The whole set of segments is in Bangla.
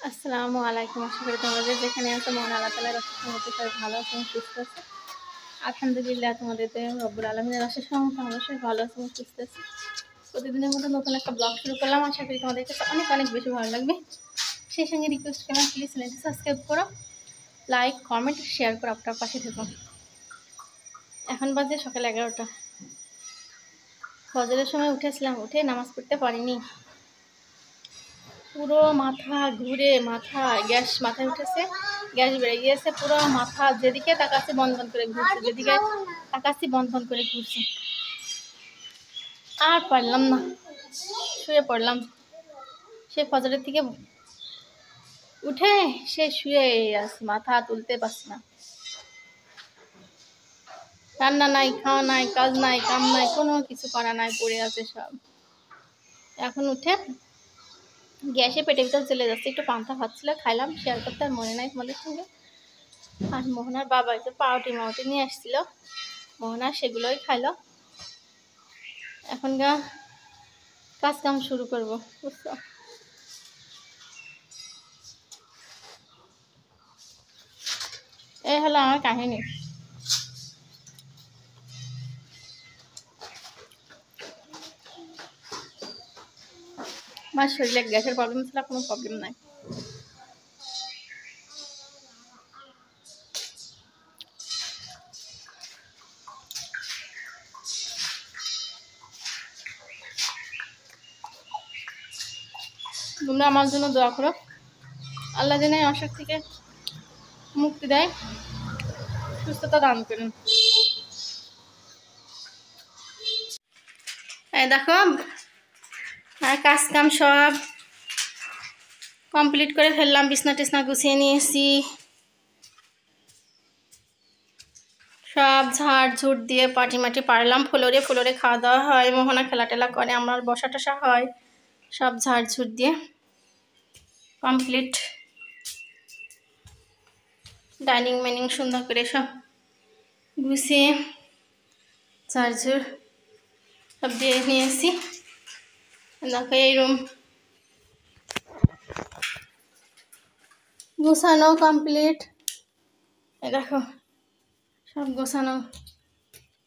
আসসালামু আলাইকুম। আশা করি তোমাদের যেখানে আছো মহান আল্লাহ তাআলার অশেষ রহমতে সবাই ভালো আছো এবং সুস্থ আছো। আলহামদুলিল্লাহ, তোমাদের রব্বুল আলামিনের অশেষ রহমতে আমরা সবাই ভালো আছি এবং সুস্থ আছি। প্রতিদিনের মতো নতুন একটা ব্লগ শুরু করলাম। আশা করি তোমাদের কাছে অনেক অনেক বেশি ভালো লাগবে। সেই সঙ্গে রিকোয়েস্ট করলাম, প্লিজ চ্যানেলটি সাবস্ক্রাইব করো, লাইক কমেন্ট শেয়ার করো, আপনার পাশে থেকো। এখন বাজে সকাল 11টা। ফজরের সময় উঠেছিলাম, উঠে নামাজ পড়তে পারিনি। পুরো মাথা ঘুরে, গ্যাস মাথায় উঠেছে, গ্যাস বেড়ে গিয়েছে। পুরো মাথা যেদিকে তাকাচ্ছি বন্ধ করে ঘুরছে, যেদিকে তাকাচ্ছি বন্ধ করে ঘুরছে। আর পারলাম না, শুয়ে পড়লাম। সে ফজরের থেকে উঠে সে শুয়ে আছে, মাথা তুলতে পারছি না। রান্না নাই, খাওয়া নাই, কাজ নাই, কাম নাই, কোনো কিছু করা নাই, পড়ে আছে সব। এখন উঠে গ্যাসে পেটের ভিতর চলে যাচ্ছে। একটু পান্তা ভাত ছিল, খাইলাম, শেয়ার করতে আর মনে নাই তোমাদের সঙ্গে। আর মোহনার বাবা যে পাউটি নিয়ে আসছিল, মোহনা সেগুলোই খাইলো। এখন কাজ কাম শুরু করবো, বুঝছো। এই হলো আমার কাহিনী। আমার শরীরে গ্যাসের প্রবলেম ছিল, কোনো প্রবলেম নাই। তোমরা আমার জন্য দোয়া করো, আল্লাহ যেন এই অসুখ থেকে মুক্তি দেয়, সুস্থতা দান করেন। এই দেখো, আর কাজ কাম সব কমপ্লিট করে ফেললাম। বিছনা টিছনা গুছিয়ে নিয়েছি, সব ঝাড় ঝুট দিয়ে পাটি মাটি পারলাম। ফ্লোরে খাওয়া দাওয়া হয়, মোহনা খেলা টেলা করে, আমার বসা টসা হয়, সব ঝাড় ঝুট দিয়ে কমপ্লিট। ডাইনিং মাইনিং সুন্দর করে সব গুছিয়ে ঝাড়ঝুর সব দিয়ে নিয়েছি। দেখো এই রুম গোছানো কমপ্লিট। দেখো সব গোছানো,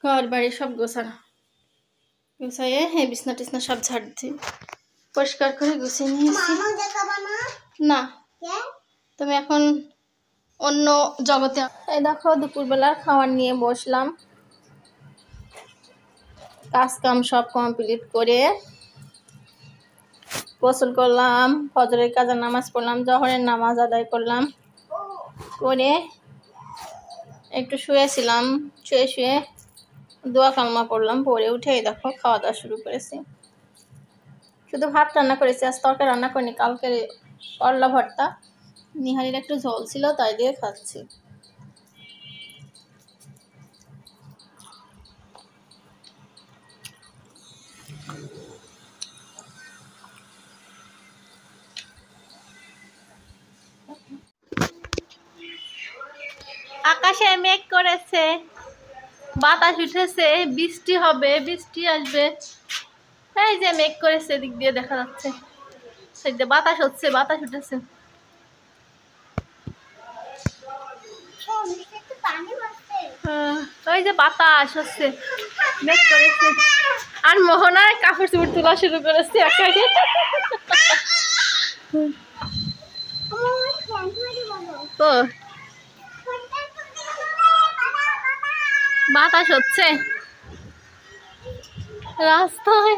ঘর বাড়ি সব গোছানো, গুছাইয়ে এই বিছনা টিছনা সব ঝাড় দিয়ে পরিষ্কার করে গুছিয়ে নিয়েছি। না, তুমি এখন অন্য জগতে। এই দেখো দুপুরবেলার খাবার নিয়ে বসলাম। কাজ কাম সব কমপ্লিট করে গোসল করলাম, ফজরের কাজের নামাজ পড়লাম, জহরের নামাজ আদায় করলাম, করে একটু শুয়েছিলাম। শুয়ে দোয়া কালমা পড়লাম, পড়ে উঠে দেখো খাওয়া দাওয়া শুরু করেছি। শুধু ভাত রান্না করেছি, আজ তরকারি রান্না করিনি। কালকে করলা ভর্তা, নিহারির একটু ঝোল ছিল, তাই দিয়ে খাচ্ছি। আকাশে মেঘ করেছে, বাতাস উঠেছে, বৃষ্টি হবে, বৃষ্টি আসবে। এই যে মেঘ করেছে, দিক দিয়ে দেখা যাচ্ছে, সেদিকে বাতাস হচ্ছে, বাতাস উঠেছে। ওই যে বাতাস হচ্ছে, মেঘ করেছে। আর মোহনায় কাপড় চোপড় তোলা শুরু করেছে একাই। তো বাতাস হচ্ছে রাস্তায়।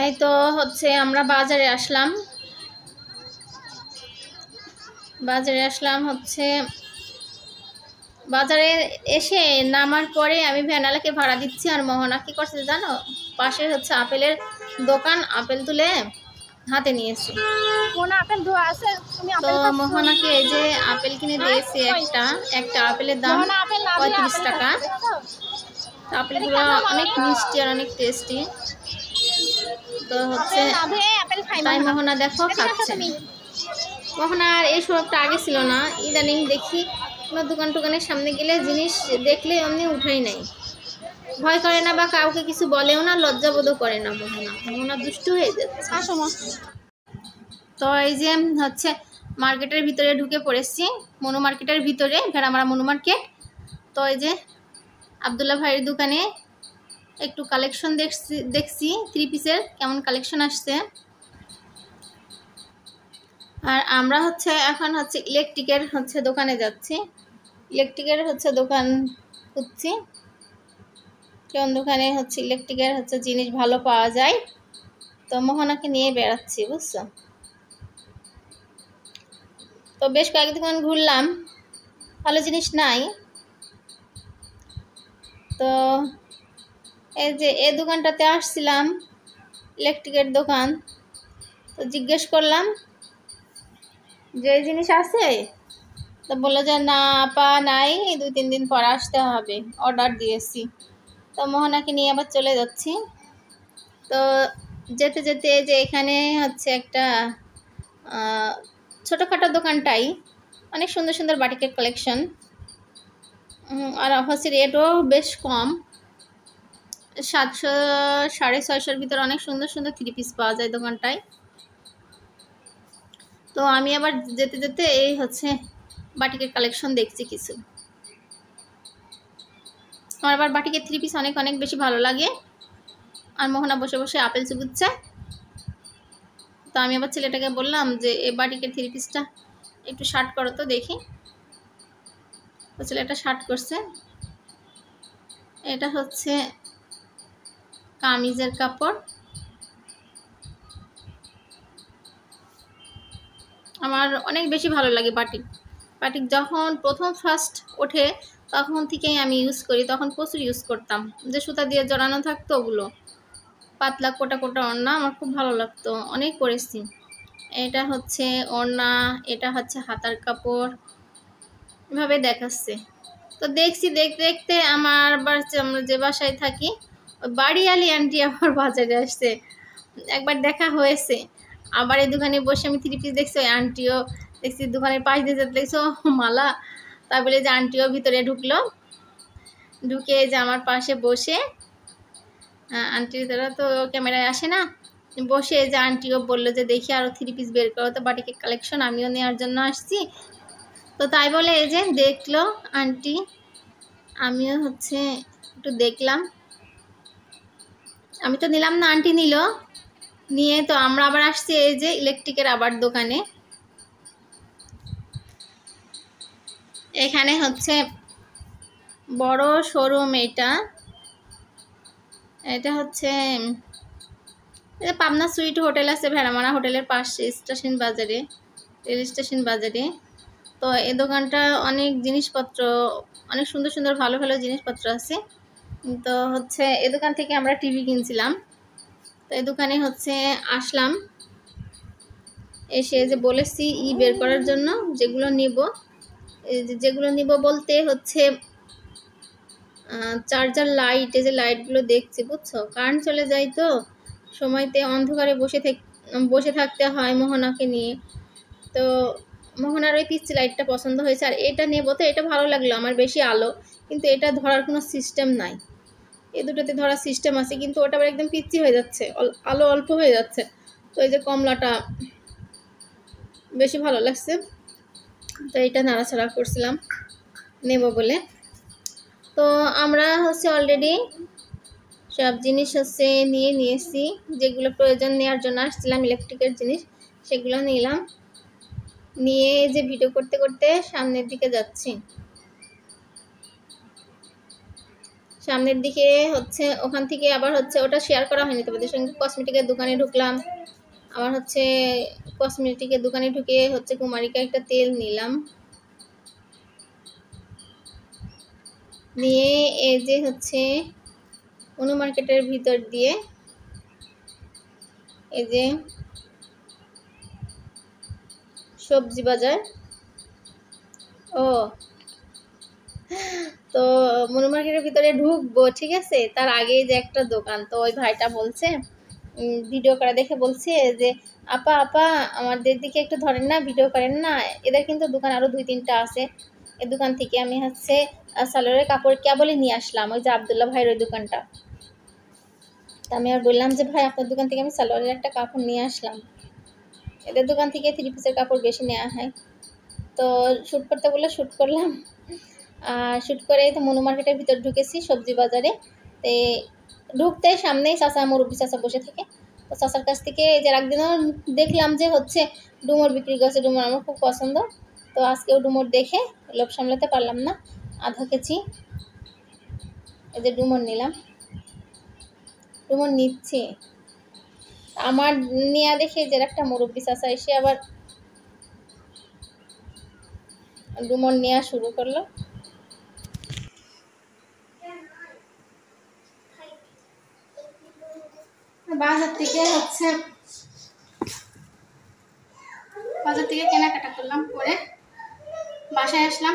এই তো হচ্ছে আমরা বাজারে আসলাম। হচ্ছে বাজারে এসে নামার পরে আমি ভ্যানালাকে ভাড়া দিচ্ছি। আর মোহনা কি করছে জানো, পাশে হচ্ছে আপেলের দোকান, আপেল তুলে হাতে নিয়েছে। তো মোহনাকে এই যে আপেল কিনে দিয়েছে, একটা আপেলের দাম 35 টাকা। আপেলগুলো অনেক মিষ্টি আর অনেক টেস্টি। তো হচ্ছে তাই মোহনা দেখো খাচ্ছে। মোহনার এই স্বভাবটা আগে ছিল না, ইদানিং দেখি কোনো দোকানের সামনে গেলে জিনিস দেখলে অমনি উঠাই নাই। ভয় করে না বা কাউকে কিছু বলেও না, লজ্জাবোধও করে না। মোহনা দুষ্টু হয়ে যাচ্ছে। তো এই যে হচ্ছে মার্কেটের ভিতরে ঢুকে পড়েছি, মনু মার্কেটের ভিতরে, ভেড়ামারা মনু মার্কেট। তো এই যে আবদুল্লাহ ভাইয়ের দোকানে একটু কালেকশন দেখছি 3 পিসের কেমন কালেকশন আসছে। আর আমরা হচ্ছে এখন হচ্ছে ইলেকট্রিকের হচ্ছে দোকানে যাচ্ছি, ইলেকট্রিকের হচ্ছে দোকান খুঁজছি, কোন দোকানে হচ্ছে ইলেকট্রিকের হচ্ছে জিনিস ভালো পাওয়া যায়। তো মোহনাকে নিয়ে বেড়াচ্ছি, বুঝছো। তো বেশ কয়েক দোকান ঘুরলাম, ভালো জিনিস নাই। তো এই যে এই দোকানটাতে আসছিলাম, ইলেকট্রিকের দোকান। তো জিজ্ঞেস করলাম যে এই জিনিস আছে, তো বললো যে না আপা নাই, 2-3 দিন পর আসতে হবে, অর্ডার দিয়েছি। তো মোহনাকে নিয়ে আবার চলে যাচ্ছি। তো যেতে যেতে যে এখানে হচ্ছে একটা ছোটোখাটো দোকানটাই অনেক সুন্দর সুন্দর বাটিকের কালেকশন, আর হচ্ছে রেটও বেশ কম, 700-650 ভিতরে অনেক সুন্দর সুন্দর 3 পিস পাওয়া যায় দোকানটায়। তো আমি আবার যেতে যেতে এই হচ্ছে বাটিকের কালেকশন দেখছি কিছু। আমার আবার বাটিকের 3 পিস অনেক অনেক বেশি ভালো লাগে। আর মোহনা বসে বসে আপেল চুবুচ্ছে। তো আমি আবার ছেলেটাকে বললাম যে এই বাটিকের 3 পিসটা একটু শার্ট করো তো দেখি। তো ছেলেটা শার্ট করছে। এটা হচ্ছে কামিজের কাপড়। আমার অনেক বেশি ভালো লাগে বাটিক। বাটিক যখন প্রথম ফার্স্ট ওঠে তখন থেকেই আমি ইউজ করি, তখন প্রচুর ইউজ করতাম, যে সুতা দিয়ে জড়ানো থাকতো ওগুলো, পাতলা কোটা কোটা ওড়না, আমার খুব ভালো লাগতো, অনেক পরেছি। এটা হচ্ছে ওড়না, এটা হচ্ছে হাতার কাপড়, এভাবে দেখাচ্ছে। তো দেখছি দেখতে দেখতে আমার আমরা যে বাসায় থাকি ওই বাড়িয়ালি আন্টি আমার বাজারে আসছে, একবার দেখা হয়েছে। আবার এই দোকানে বসে আমি 3 পিস দেখছি, ওই আন্টিও দেখছি দোকানের পাশ দিয়ে যেতে দেখছো মালা, তাই বলে যে আন্টিও ভিতরে ঢুকলো, ঢুকে যে আমার পাশে বসে, আন্টির দ্বারা তো ক্যামেরায় আসে না, বসে যে আন্টিও বললো যে দেখি আরও 3 পিস বের করো তো বাটিকের কালেকশন, আমিও নেওয়ার জন্য আসছি। তো তাই বলে এই যে দেখলো আন্টি, আমিও হচ্ছে একটু দেখলাম, আমি তো নিলাম না, আন্টি নিল, নিয়ে তো আমরা আবার আসছি এই যে ইলেকট্রিকের আবার দোকানে। এখানে হচ্ছে বড় শোরুম, এটা হচ্ছে পাবনা সুইট হোটেল আছে ভেড়ামারা হোটেলের পাশে, স্টেশন বাজারে, রেল স্টেশন বাজারে। তো এই দোকানটা অনেক জিনিসপত্র, অনেক সুন্দর সুন্দর ভালো ভালো জিনিসপত্র আছে। তো হচ্ছে এই দোকান থেকে আমরা টিভি কিনছিলাম। তো এই দোকানে হচ্ছে আসলাম, এসে যে বলেছি বের করার জন্য যেগুলো নিব, যেগুলো নিব বলতে হচ্ছে চার্জার লাইট, এই যে লাইটগুলো দেখছি, বুঝছো, কারেন্ট চলে যায় তো সময়তে অন্ধকারে বসে থাকতে হয় মোহনাকে নিয়ে। তো মোহনার ওই পিচ্ছি লাইটটা পছন্দ হয়েছে, আর এটা নেব, তো এটা ভালো লাগলো আমার, বেশি আলো, কিন্তু এটা ধরার কোনো সিস্টেম নাই। এই দুটোতে ধরার সিস্টেম আছে, কিন্তু ওটা আবার একদম পিচ্ছি হয়ে যাচ্ছে, আলো অল্প হয়ে যাচ্ছে। তো এই যে কমলাটা বেশি ভালো লাগছে, তো এটা নাড়াচাড়া করছিলাম নেব বলে। তো আমরা হচ্ছে অলরেডি সব জিনিস হচ্ছে নিয়েছি, যেগুলো প্রয়োজন নেওয়ার জন্য আসছিলাম ইলেকট্রিকের জিনিস, সেগুলো নিলাম, নিয়ে যে ভিডিও করতে করতে সামনের দিকে যাচ্ছি। সামনের দিকে হচ্ছে ওখান থেকে আবার হচ্ছে ওটা শেয়ার করা হয়নি তোমাদের সঙ্গে, কসমেটিকের দোকানে ঢুকলাম, আবার হচ্ছে কসমেটিকের দোকানে ঢুকে হচ্ছে কুমারিকা একটা তেল নিলাম, নিয়ে এই যে হচ্ছে অনু মার্কেটের ভিতর দিয়ে এই যে সবজি বাজার, তো মনু মার্কেটের ভিতরে ঢুকবো, ঠিক আছে, তার আগে যে একটা দোকান, তো ওই ভাইটা বলছে, ভিডিও করা দেখে বলছে যে আপা আমাদের দিকে একটু ধরেন না, ভিডিও করেন না, এদের কিন্তু দোকান আরো 2-3টা আছে। এই দোকান থেকে আমি হচ্ছে সালোয়ারের কাপড় কেবলই নিয়ে আসলাম, ওই যে আবদুল্লাহ ভাইয়ের ওই দোকানটা। তা আমি আর বললাম যে ভাই আপনার দোকান থেকে আমি সালোয়ারের একটা কাপড় নিয়ে আসলাম। এদের দোকান থেকে 3 পিসের কাপড় বেশি নেওয়া হয়। তো শ্যুট করতে বললে শ্যুট করলাম। শ্যুট করে তো মনু মার্কেটের ভিতর ঢুকেছি সবজি বাজারে। তো ঢুকতে সামনেই চাচা, মুরব্বী চাচা বসে থাকে। তো চাচার কাছ থেকে যে একদিনও দেখলাম যে হচ্ছে ডুমুর বিক্রি করছে। ডুমুর আমার খুব পছন্দ। তো আজকেও ডুমুর দেখে লোভ সামলাতে পারলাম না, আধা কেজি এই যে ডুমুর নিলাম। ডুমুর নিচ্ছি, আমার নিয়ে দেখে যে একটা মুরব্বী চাচা এসে আবার ডুমুর নেওয়া শুরু করলো। বাজার থেকে কেনাকাটা করলাম, করে বাসায় আসলাম।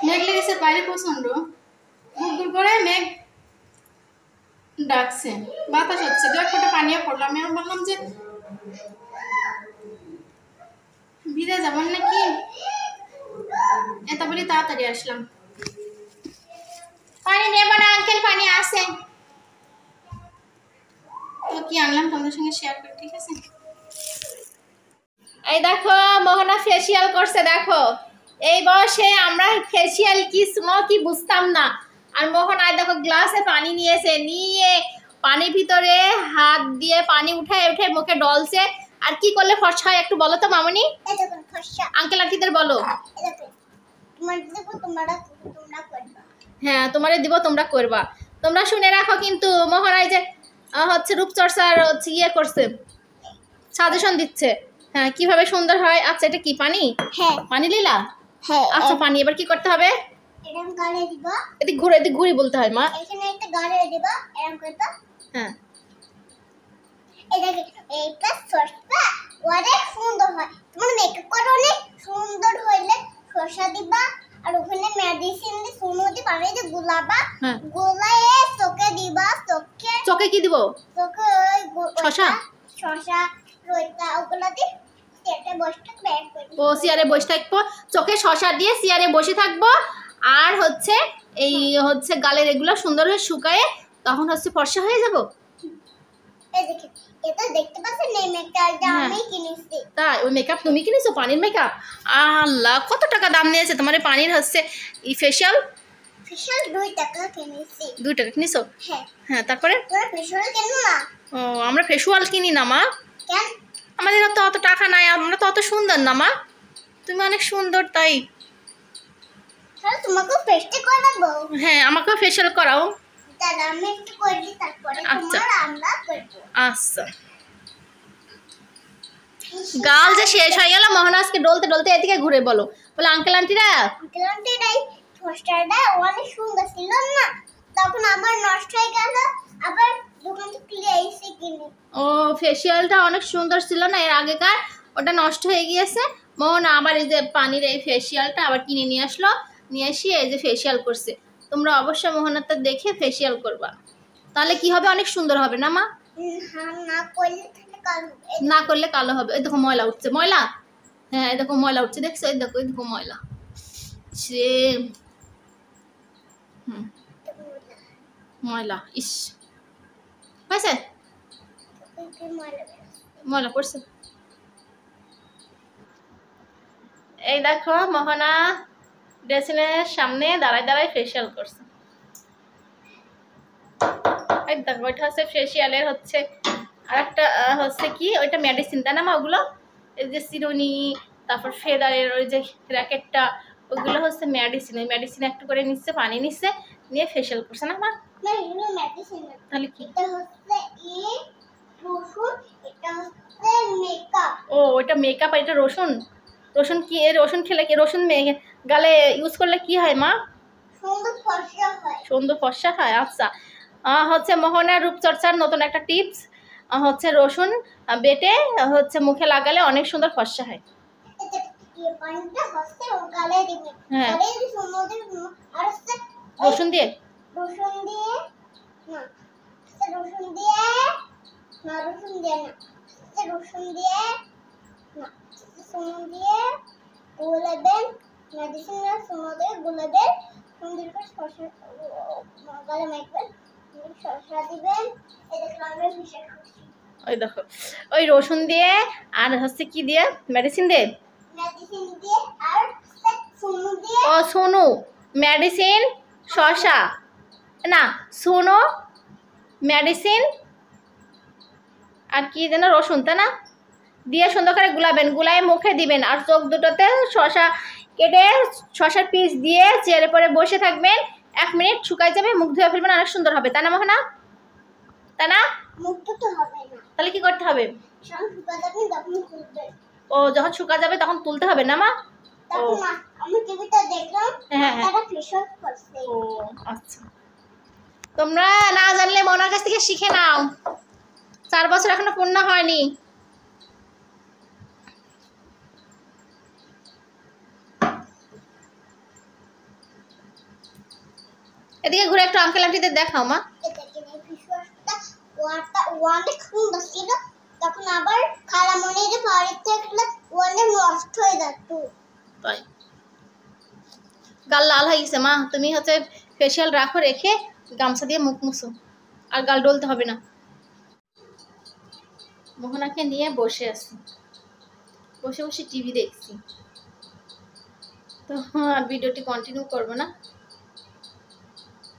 মেঘ লেগেছে বাইরে প্রচন্ড, গুড় করে মেঘ ডাকছে, বাতাস হচ্ছে, দু এক ফোঁটা পানিও পড়লাম। আমি বললাম যে ভিজে যাবেন নাকি, এত বলি তাড়াতাড়ি আসলাম। পানি নেব না আঙ্কেল, পানি আছে। তো কি আনলাম তোমাদের সঙ্গে শেয়ার করি, ঠিক আছে? এই দেখো মোহনা ফেসিয়াল করছে, দেখো এই বয়সে আমরা ফেসিয়াল কি স্নো কি বুঝতাম না। আর মোহনা দেখো গ্লাসে পানি নিয়েছে, নিয়ে পানির ভিতরে হাত দিয়ে পানি উঠায় উঠে মুখে ডলছে। আর কি করলে ফর্সা হয় একটু বলো তো মামনি, আঙ্কেল আন্টিদের বলো। হ্যাঁ তোমারে দিব, তোমরা করবা। তোমরা শুনে রাখো কিন্তু, মোহনায় যে হচ্ছে রূপচর্চার হচ্ছে ইয়ে করছে, সাজেশন দিচ্ছে। হ্যাঁ কিভাবে সুন্দর হয়। আচ্ছা এটা কি পানি? হ্যাঁ পানি লীলা। হ্যাঁ আচ্ছা পানি এবার কি করতে হবে? এরকম গালে দিব, এদিক ঘুরে এদিক ঘুরে বলতে হয় মা। এখানে একটা গালে দিব, এরকম করতে। হ্যাঁ এটাকে এইটা সরষা অনেক সুন্দর হয়। তোমার মেকআপ করো অনেক সুন্দর হইলে সরষা দিবা, আর ওখানে মেডিসিন দিয়ে সুমুদি পানি দিয়ে গুলাবা, গোলায়ে চোখে দিবা। চোখে কি দিব? চোখে ওই শসা রইতা ওগুলা দিয়ে চেটে বসে থাকবে। ও চেয়ারে বসে থাকবো, চোখে শসা দিয়ে চেয়ারে বসে থাকবো। আর হচ্ছে এই হচ্ছে গালের এগুলো সুন্দর হয়ে শুকায়ে তখন হচ্ছে ফর্সা হয়ে যাব। এই দেখেন এটা দেখতে পাচ্ছেন, এই মেকআপটা আমি কিনেছি। তাই ওই মেকআপ তুমি কিনেছো? পানির মেকআপ? আল্লাহ কত টাকা দাম নিয়েছে তোমার এই পানির হচ্ছে এই ফেশিয়াল? 2 টাকা কিনেছি। 2 টাকা কিনেছো? হ্যাঁ হ্যাঁ। তারপরে তোমরা ফেশিয়াল কেনো না? ও আমরা ফেশিয়াল কিনি না মা। কেন? আমাদের তো অত টাকা নাই, আমরা তো অত সুন্দর না মা। তুমি অনেক সুন্দর তাই। তাহলে তোমাকেও ফেশিয়াল করাবো? হ্যাঁ আমাকেও ফেশিয়াল করাও। তাহলে আমি একটু করে দিই, তারপরে তোমার আমরা করব। আচ্ছা গাল যে শেষ হয়ে গেল। মোহনা আজকে ডলতে ডলতে এদিকে ঘুরে বলো, বলে আঙ্কেল আন্টিরাই পোস্টারটা অনেক সুন্দর ছিল না, তখন আবার নষ্ট হয়ে গেল, আবার দোকান থেকে এসে কিনে। ও ফেশিয়ালটা অনেক সুন্দর ছিল না এর আগেকার, ওটা নষ্ট হয়ে গিয়েছে। মোহনা আবার এই যে পানির এই ফেশিয়ালটা আবার কিনে নিয়ে আসলো, নিয়ে এসে এই যে ফেশিয়াল করছে। তোমরা অবশ্যই মোহনাটা দেখে ফেশিয়াল করবা, তাহলে কি হবে, অনেক সুন্দর হবে না মা? না করলে কালো হবে। এই দেখো ময়লা উঠছে, ময়লা। হ্যাঁ এই দেখো ময়লা উঠছে, দেখছো? এই দেখো এই দেখো ময়লা সে ময়লা। ইস হয়েছে, ময়লা পড়ছে। এই দেখো মোহনা ড্রেসিংয়ের সামনে দাঁড়ায় দাঁড়ায় ফেশিয়াল করছে। এই দেখো ওইটা হচ্ছে ফেশিয়ালের হচ্ছে, আর একটা হচ্ছে কি ওইটা মেডিসিন তাই না মা? ওগুলো এই যে সিরোনি, তারপর ফেদারের ওই যে র্যাকেটটা, ওগুলো হচ্ছে মেডিসিন। ওই মেডিসিন একটু করে নিচ্ছে, পানি নিচ্ছে, নিয়ে ফেশিয়াল করছে না মা? তাহলে কি? ও ওইটা মেকআপ, আর এটা রসুন। রসুন কি? রসুন খেলে কি, রসুন গালে ইউজ করলে কি হয় মা? সুন্দর ফর্সা হয়। আচ্ছা হচ্ছে মোহনার রূপচর্চার নতুন একটা টিপস হচ্ছে রসুন বেটে হচ্ছে মুখে লাগালে অনেক সুন্দর ফর্সা হয়। হ্যাঁ রসুন দিয়ে গুলাবেন মেডিসিন আর সোনাদের গুলাবেন সুন্দর করে শসা গালে মাখবেন শসা দিবেন এই দেখুন আমরা মিশে খাচ্ছি ওই দেখো ওই রসুন দিয়ে আর হচ্ছে কি দিয়ে মেডিসিন দিয়ে মেডিসিন দিয়ে আর সোনু দিয়ে ও সোনু মেডিসিন শসা না সোনু মেডিসিন আর কি যেন রসুন তাই না দিয়ে সুন্দর করে গুলাবেন গুলায় মুখে দিবেন আর চোখ দুটোতে শসা কেটে শসার পিস দিয়ে চেয়ারে পরে বসে থাকবেন 1 মিনিট শুকাই যাবে মুখ ধুয়ে ফেলবেন অনেক সুন্দর হবে তাই না মোহনা তাই না মুখ তো হবে না তাহলে কি করতে হবে যখন শুকা যাবে তখন খুলবেন ও যখন শুকা যাবে তখন তুলতে হবে না মা তখন আমি টিভিতে দেখলাম হ্যাঁ, হ্যাঁ। তারা ফেশন করছে ও আচ্ছা তোমরা না জানলে মোহনার কাছ থেকে শিখে নাও 4 বছর এখনো পূর্ণ হয়নি এদিকে ঘুরে একটু আঙ্কেল আন্টিদের দেখাও মা অনেক সুন্দর ছিল তখন আবার খালামণির বাড়িতে থাকলে অনেক নষ্ট হয়ে যেত তাই গাল লাল হয়ে গেছে মা তুমি হচ্ছে ফেসিয়াল রাখো রেখে গামছা দিয়ে মুখ মুছো আর গাল ডলতে হবে না মোহনাকে নিয়ে বসে আছি বসে বসে টিভি দেখছি তো আর ভিডিওটি কন্টিনিউ করবো না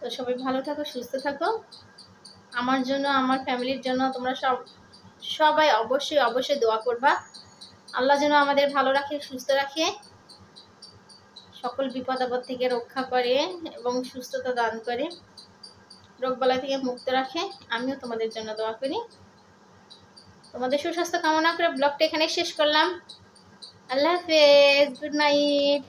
তো সবাই ভালো থাকো সুস্থ থাকো আমার জন্য আমার ফ্যামিলির জন্য তোমরা সবাই অবশ্যই দোয়া করবা আল্লাহ যেন আমাদের ভালো রাখে সুস্থ রাখে সকল বিপদ আপদ থেকে রক্ষা করে এবং সুস্থতা দান করে রোগবালাই থেকে মুক্ত রাখে আমিও তোমাদের জন্য দোয়া করি তোমাদের সুস্বাস্থ্য কামনা করে ব্লগটা এখানে শেষ করলাম আল্লাহ হাফেজ গুড নাইট